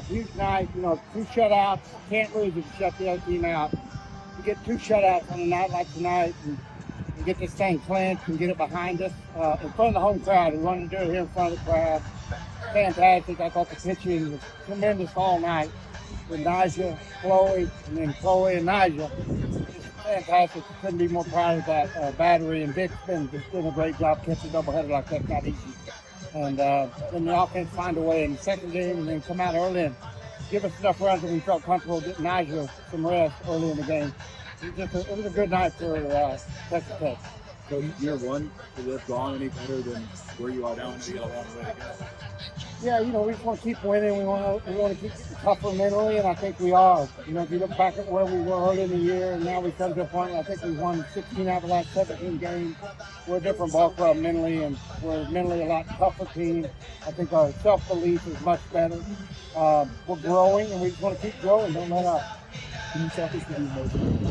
huge night. You know, 2 shutouts. Can't lose if you shut the other team out. You get 2 shutouts on a night like tonight, and get this thing clinched and get it behind us in front of the home crowd. We wanted to do it here in front of the crowd. Fantastic. I thought the pitching was tremendous all night with Nyjah, Chloe, and then Chloe and Nyjah. Just fantastic. Couldn't be more proud of that battery. And Vic's been just doing a great job catching doubleheader like that's not easy. And then the offense find a way in the second game and then come out early and give us enough runs that we felt comfortable getting Nyjah some rest early in the game. It was a good night for Texas Tech. So year one, will it have gone any better than where you are now? You got a long way to go. Yeah, you know, we just want to keep winning. We want to keep getting tougher mentally, and I think we are. You know, if you look back at where we were early in the year, and now we've come to a point where I think we've won 16 out of the last 17 games. We're a different ball club mentally, and we're mentally a lot tougher team. I think our self-belief is much better. We're growing, and we just want to keep growing. Don't let up. Can you talk us through the emotions?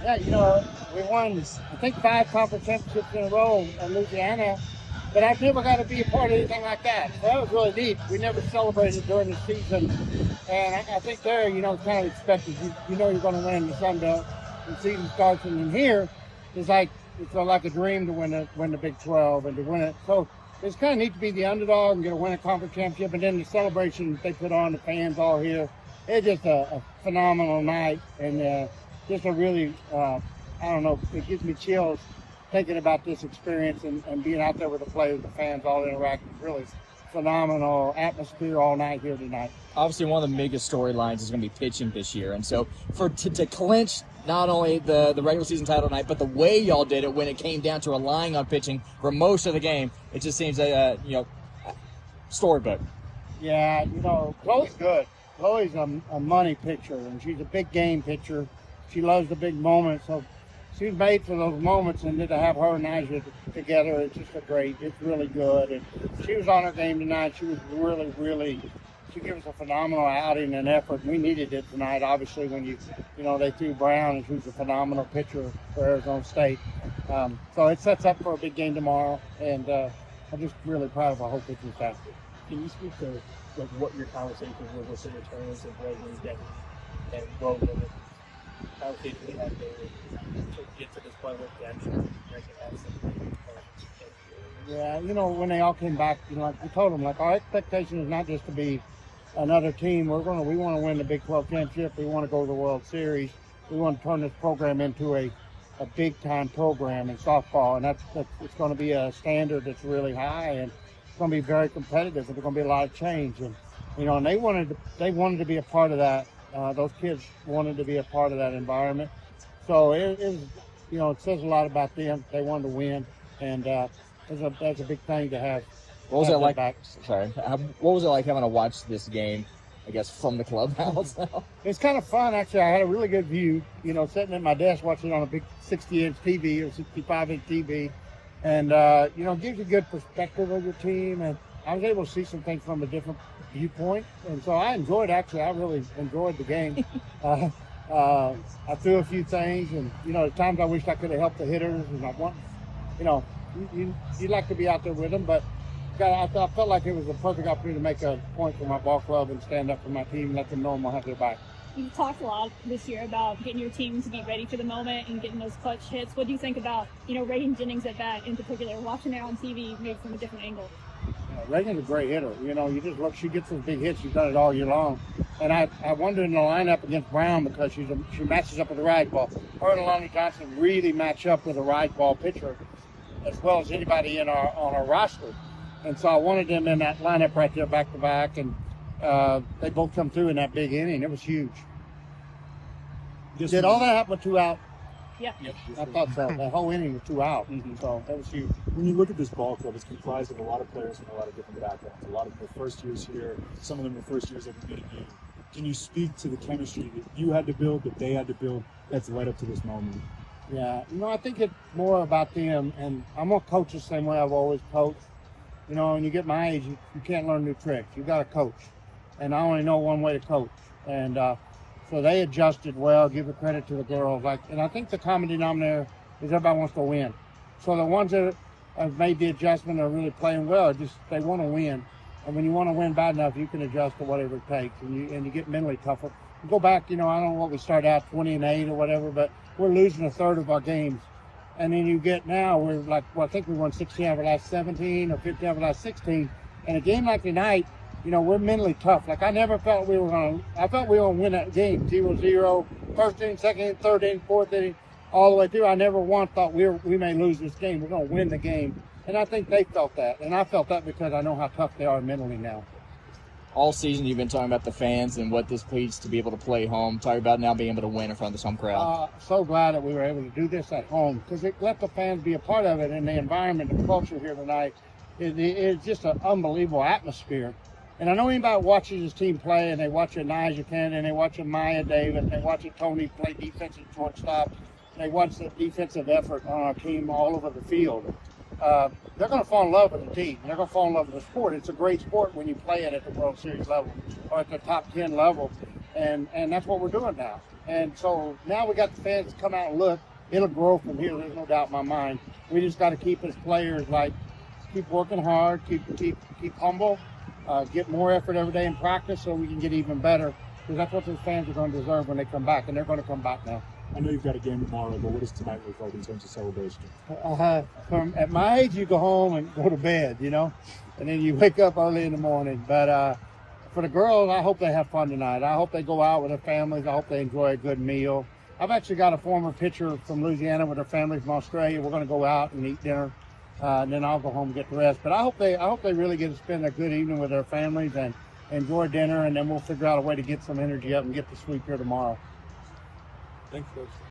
Yeah, you know, we won, I think, 5 conference championships in a row in Louisiana, but I've never got to be a part of anything like that. So that was really neat. We never celebrated during the season, and I think there, you know, it's kind of expected. You know you're going to win the Sun Belt. The season starts, and in here, it's like a dream to win the Big 12 and to win it. So it's kind of neat to be the underdog and get to win a conference championship, and then the celebration they put on, the fans all here. It's just a phenomenal night, and just a really, I don't know, it gives me chills thinking about this experience and being out there with the players, the fans, all interacting. Really phenomenal atmosphere all night here tonight. Obviously, one of the biggest storylines is going to be pitching this year, and so to clinch not only the regular season title tonight, but the way y'all did it when it came down to relying on pitching for most of the game, it just seems like storybook. Yeah, you know, Chloe's good. Chloe's a money pitcher, and she's a big game pitcher. She loves the big moments, so she's made for those moments, and then to have her and Nyjah together, it's just it's really good. And she was on her game tonight. She was really, she gave us a phenomenal outing and effort. We needed it tonight, obviously, when you know, they threw Brown, and who's a phenomenal pitcher for Arizona State. So it sets up for a big game tomorrow, and I'm just really proud of our whole pitching staff. Can you speak to what your conversations were with the returners and Gregory and Rogan and conversations we had there to get to this point with them? Yeah, you know, when they all came back, you know, like we told them, like, our expectation is not just to be another team. We want to win the Big 12 championship. We want to go to the World Series. We want to turn this program into a big time program in softball, and that's it's going to be a standard that's really high, and it's going to be very competitive, and there's going to be a lot of change. And you know, and they wanted to be a part of that. Those kids wanted to be a part of that environment. So it says a lot about them. They wanted to win, and that's a big thing to have. What was it like? What was it like having to watch this game, I guess, from the clubhouse? It's kind of fun, actually. I had a really good view, you know, sitting at my desk watching it on a big 60-inch TV or 65-inch TV. And, you know, gives you a good perspective of your team. And I was able to see some things from a different viewpoint. And so I really enjoyed the game. I threw a few things. And, you know, at times I wished I could have helped the hitters. And you'd like to be out there with them. But I felt like it was a perfect opportunity to make a point for my ball club and stand up for my team and let them know I'm going to have their back. You've talked a lot this year about getting your team to be ready for the moment and getting those clutch hits. What do you think about, you know, Reagan Jennings at bat in particular, watching it on TV maybe from a different angle? Reagan's a great hitter. You know, you just look, she gets those big hits. She's done it all year long. And I wonder in the lineup against Brown because she matches up with the rise ball. Her and Alani Johnson really match up with a rise ball pitcher as well as anybody on our roster. And so I wanted them in that lineup right there back to back. And they both come through in that big inning. It was huge. Did all that happen with 2 out? Yeah. I thought so. That whole inning was 2 out. Mm-hmm. So that was huge. When you look at this ball club, it's comprised of a lot of players from a lot of different backgrounds. A lot of them were first years here. Some of them were first years at the beginning. Can you speak to the chemistry that you had to build, that they had to build, that's led up to this moment? Yeah. You know, I think it's more about them. And I'm going to coach the same way I've always coached. You know, when you get my age, you can't learn new tricks. You got to coach. And I only know one way to coach. And so they adjusted well, give the credit to the girls. And I think the common denominator is everybody wants to win. So the ones that have made the adjustment, are really playing well. Just they want to win, and when you want to win bad enough, you can adjust to whatever it takes, and you get mentally tougher. You go back, I don't know what we started out 20-8 or whatever, but we're losing a third of our games, and then you get now we're like, well, I think we won 16 out of the last 17 or 15 out of the last 16, and a game like tonight, we're mentally tough. Like I never felt we were I felt we were gonna win that game 0-0, first inning, second inning, third inning, fourth inning, all the way through. I never once thought we may lose this game. We're gonna win the game, and I think they felt that, and I felt that because I know how tough they are mentally now. All season you've been talking about the fans and what this means to be able to play home. Talk about now being able to win in front of this home crowd. So glad that we were able to do this at home because it let the fans be a part of it, and the environment, the culture here tonight is just an unbelievable atmosphere. And I know anybody watches his team play, and they watch Elijah Cannon, and they watch Maya Davis, they watch Tony play defensive shortstop, they watch the defensive effort on our team all over the field. They're going to fall in love with the team. They're going to fall in love with the sport. It's a great sport when you play it at the World Series level or at the top 10 level, and that's what we're doing now. And so now we got the fans to come out and look. It'll grow from here. There's no doubt in my mind. We just got to keep as players keep working hard, keep humble. Get more effort every day in practice so we can get even better, because that's what those fans are going to deserve when they come back, and they're going to come back now. I know you've got a game tomorrow, but what does tonight look like in terms of celebration? At my age, you go home and go to bed, and then you wake up early in the morning. But for the girls, I hope they have fun tonight. I hope they go out with their families. I hope they enjoy a good meal. I've actually got a former pitcher from Louisiana with their family from Australia. We're going to go out and eat dinner. And then I'll go home and get the rest. But I hope they really get to spend a good evening with their families and enjoy dinner, and then we'll figure out a way to get some energy up and get the sweep here tomorrow. Thanks, folks.